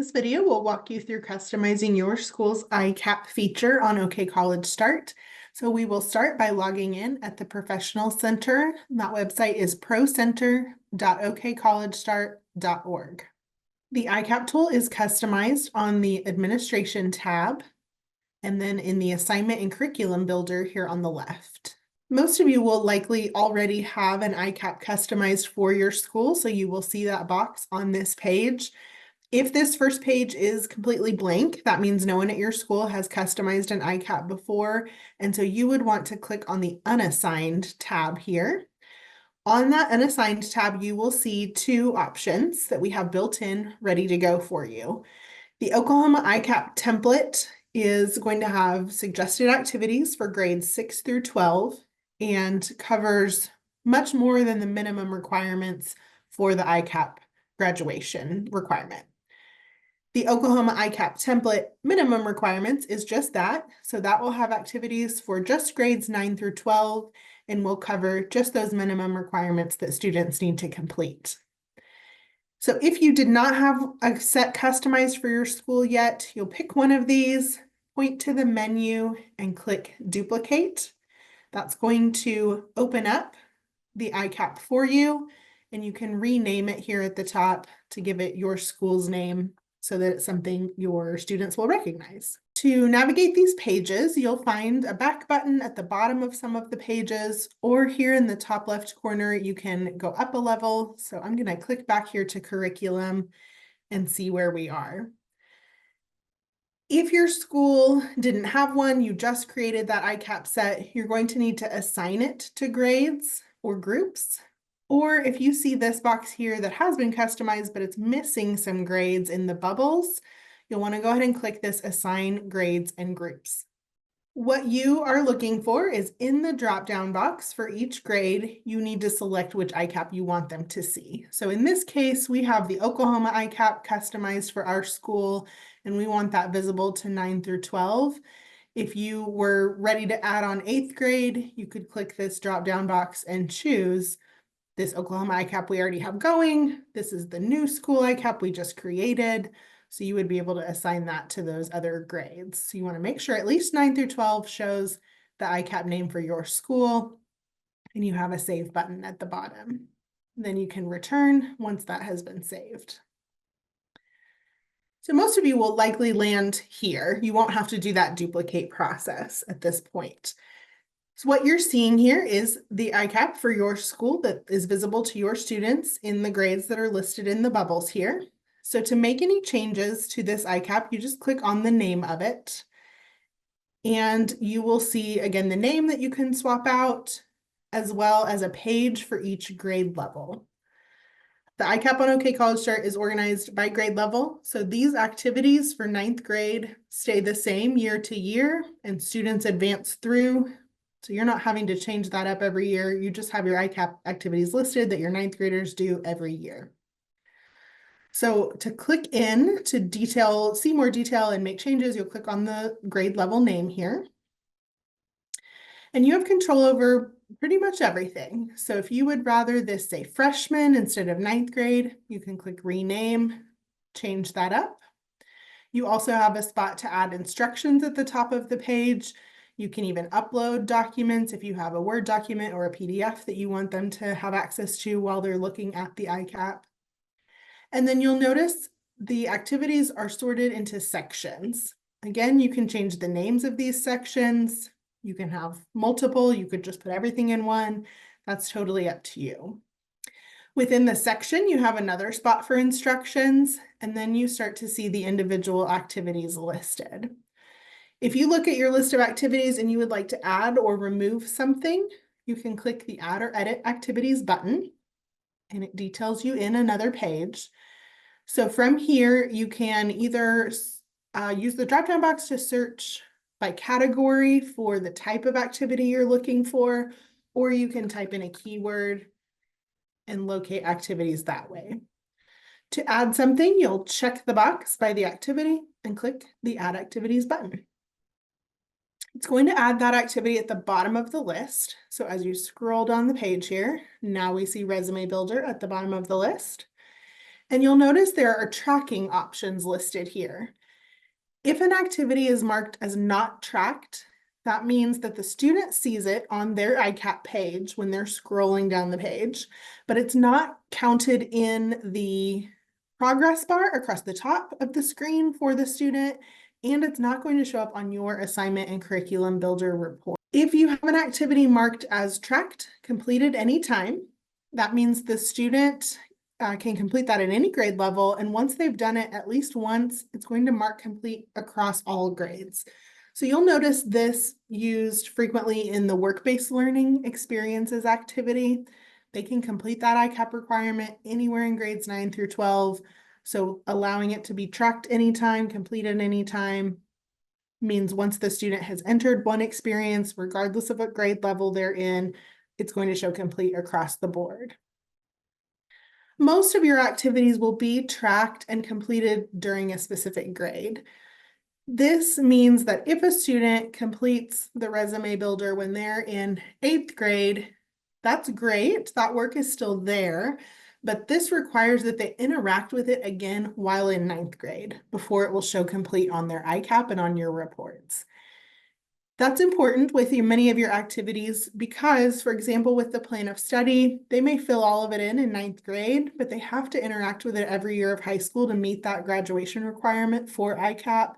This video will walk you through customizing your school's ICAP feature on OKcollegestart. So we will start by logging in at the Professional Center. That website is procenter.okcollegestart.org. The ICAP tool is customized on the Administration tab, and then in the Assignment and Curriculum Builder here on the left. Most of you will likely already have an ICAP customized for your school, so you will see that box on this page. If this first page is completely blank, that means no one at your school has customized an ICAP before, and so you would want to click on the Unassigned tab here. On that Unassigned tab, you will see two options that we have built in, ready to go for you. The Oklahoma ICAP template is going to have suggested activities for grades 6 through 12 and covers much more than the minimum requirements for the ICAP graduation requirement. The Oklahoma ICAP template minimum requirements is just that. So that will have activities for just grades 9 through 12 and will cover just those minimum requirements that students need to complete. So if you did not have a set customized for your school yet, you'll pick one of these, point to the menu and click duplicate. That's going to open up the ICAP for you, and you can rename it here at the top to give it your school's name so that it's something your students will recognize. To navigate these pages, you'll find a back button at the bottom of some of the pages, or here in the top left corner, you can go up a level. So I'm going to click back here to curriculum and see where we are. If your school didn't have one, you just created that ICAP set, you're going to need to assign it to grades or groups. Or if you see this box here that has been customized, but it's missing some grades in the bubbles, you'll want to go ahead and click this Assign Grades and Groups. What you are looking for is in the drop-down box for each grade, you need to select which ICAP you want them to see. So in this case, we have the Oklahoma ICAP customized for our school, and we want that visible to 9 through 12. If you were ready to add on 8th grade, you could click this drop-down box and choose this Oklahoma ICAP we already have going. This is the new school ICAP we just created. So you would be able to assign that to those other grades. So you want to make sure at least 9 through 12 shows the ICAP name for your school, and you have a save button at the bottom. Then you can return once that has been saved. So most of you will likely land here. You won't have to do that duplicate process at this point. So what you're seeing here is the ICAP for your school that is visible to your students in the grades that are listed in the bubbles here. So to make any changes to this ICAP, you just click on the name of it. And you will see, again, the name that you can swap out, as well as a page for each grade level. The ICAP on OKcollegestart is organized by grade level. So these activities for 9th grade stay the same year to year, and students advance through. So you're not having to change that up every year. You just have your ICAP activities listed that your 9th graders do every year. So to click in to detail, see more detail and make changes, you'll click on the grade level name here. And you have control over pretty much everything. So if you would rather this say freshman instead of 9th grade, you can click rename, change that up. You also have a spot to add instructions at the top of the page. You can even upload documents if you have a Word document or a PDF that you want them to have access to while they're looking at the ICAP. And then you'll notice the activities are sorted into sections. Again, you can change the names of these sections. You can have multiple. You could just put everything in one. That's totally up to you. Within the section, you have another spot for instructions, and then you start to see the individual activities listed. If you look at your list of activities and you would like to add or remove something, you can click the Add or Edit Activities button, and it details you in another page. So from here, you can either use the drop-down box to search by category for the type of activity you're looking for, or you can type in a keyword and locate activities that way. To add something, you'll check the box by the activity and click the Add Activities button. It's going to add that activity at the bottom of the list. So as you scroll down the page here, now we see Resume Builder at the bottom of the list. And you'll notice there are tracking options listed here. If an activity is marked as not tracked, that means that the student sees it on their ICAP page when they're scrolling down the page, but it's not counted in the progress bar across the top of the screen for the student, and it's not going to show up on your assignment and curriculum builder report. If you have an activity marked as tracked, completed anytime, that means the student can complete that at any grade level. And once they've done it at least once, it's going to mark complete across all grades. So you'll notice this used frequently in the work-based learning experiences activity. They can complete that ICAP requirement anywhere in grades 9 through 12. So allowing it to be tracked anytime, completed anytime, means once the student has entered one experience, regardless of what grade level they're in, it's going to show complete across the board. Most of your activities will be tracked and completed during a specific grade. This means that if a student completes the resume builder when they're in 8th grade, that's great. That work is still there, but this requires that they interact with it again while in 9th grade before it will show complete on their ICAP and on your reports. That's important with many of your activities because, for example, with the plan of study, they may fill all of it in 9th grade, but they have to interact with it every year of high school to meet that graduation requirement for ICAP.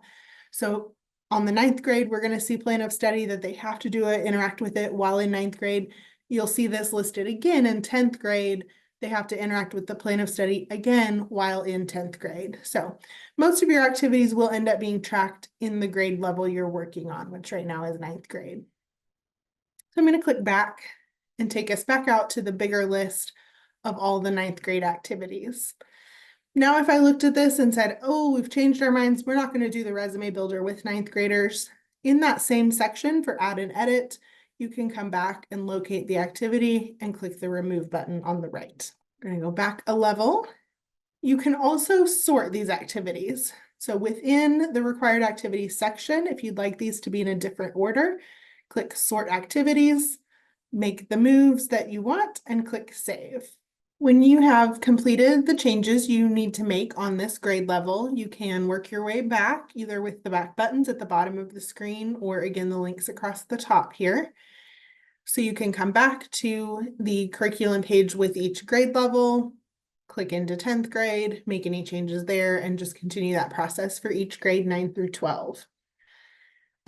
So on the 9th grade, we're going to see plan of study that they have to do it, interact with it while in 9th grade. You'll see this listed again in 10th grade. They have to interact with the plan of study again while in 10th grade. So most of your activities will end up being tracked in the grade level you're working on, which right now is 9th grade. So I'm going to click back and take us back out to the bigger list of all the 9th grade activities. Now, if I looked at this and said, oh, we've changed our minds, we're not going to do the resume builder with 9th graders, in that same section for add and edit, you can come back and locate the activity and click the remove button on the right. We're going to go back a level. You can also sort these activities. So within the required activities section, if you'd like these to be in a different order, click sort activities, make the moves that you want, and click save. When you have completed the changes you need to make on this grade level, you can work your way back either with the back buttons at the bottom of the screen or again the links across the top here. So you can come back to the curriculum page with each grade level, click into 10th grade, make any changes there, and just continue that process for each grade 9 through 12.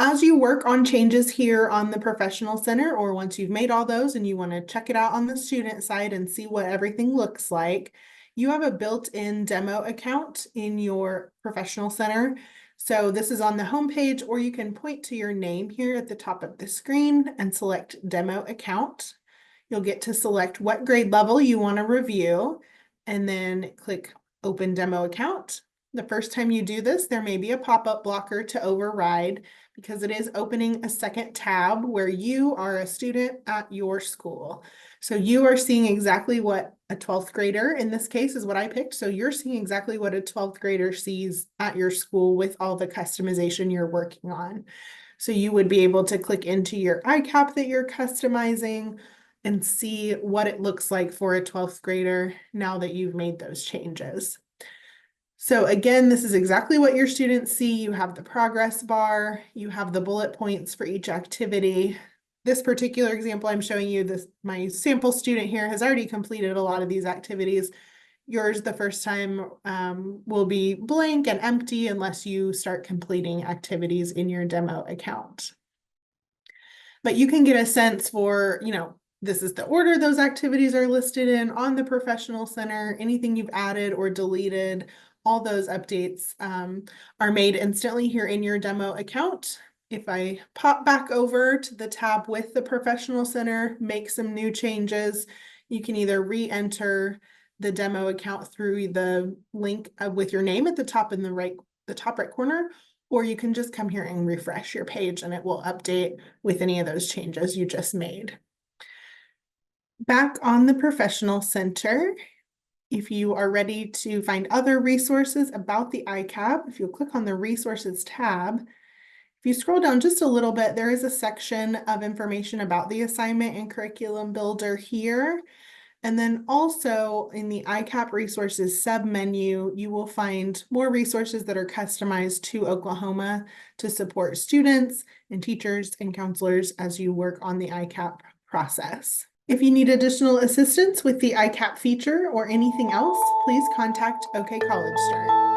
As you work on changes here on the Professional Center, or once you've made all those and you want to check it out on the student side and see what everything looks like, you have a built-in demo account in your Professional Center. So this is on the home page, or you can point to your name here at the top of the screen and select Demo Account. You'll get to select what grade level you want to review, and then click Open Demo Account. The first time you do this, there may be a pop-up blocker to override because it is opening a second tab where you are a student at your school. So you are seeing exactly what a 12th grader, in this case, is what I picked. So you're seeing exactly what a 12th grader sees at your school with all the customization you're working on. So you would be able to click into your ICAP that you're customizing and see what it looks like for a 12th grader now that you've made those changes. So again, this is exactly what your students see. You have the progress bar, you have the bullet points for each activity. This particular example I'm showing you, my sample student here has already completed a lot of these activities. Yours the first time will be blank and empty unless you start completing activities in your demo account. But you can get a sense for, this is the order those activities are listed in on the Professional Center, anything you've added or deleted. All those updates are made instantly here in your demo account. If I pop back over to the tab with the Professional Center, make some new changes, you can either re-enter the demo account through the link with your name at the top in the top right corner, or you can just come here and refresh your page and it will update with any of those changes you just made. Back on the Professional Center, if you are ready to find other resources about the ICAP, if you'll click on the Resources tab, if you scroll down just a little bit, there is a section of information about the assignment and curriculum builder here. And then also in the ICAP resources submenu, you will find more resources that are customized to Oklahoma to support students and teachers and counselors as you work on the ICAP process. If you need additional assistance with the ICAP feature or anything else, please contact OKcollegestart.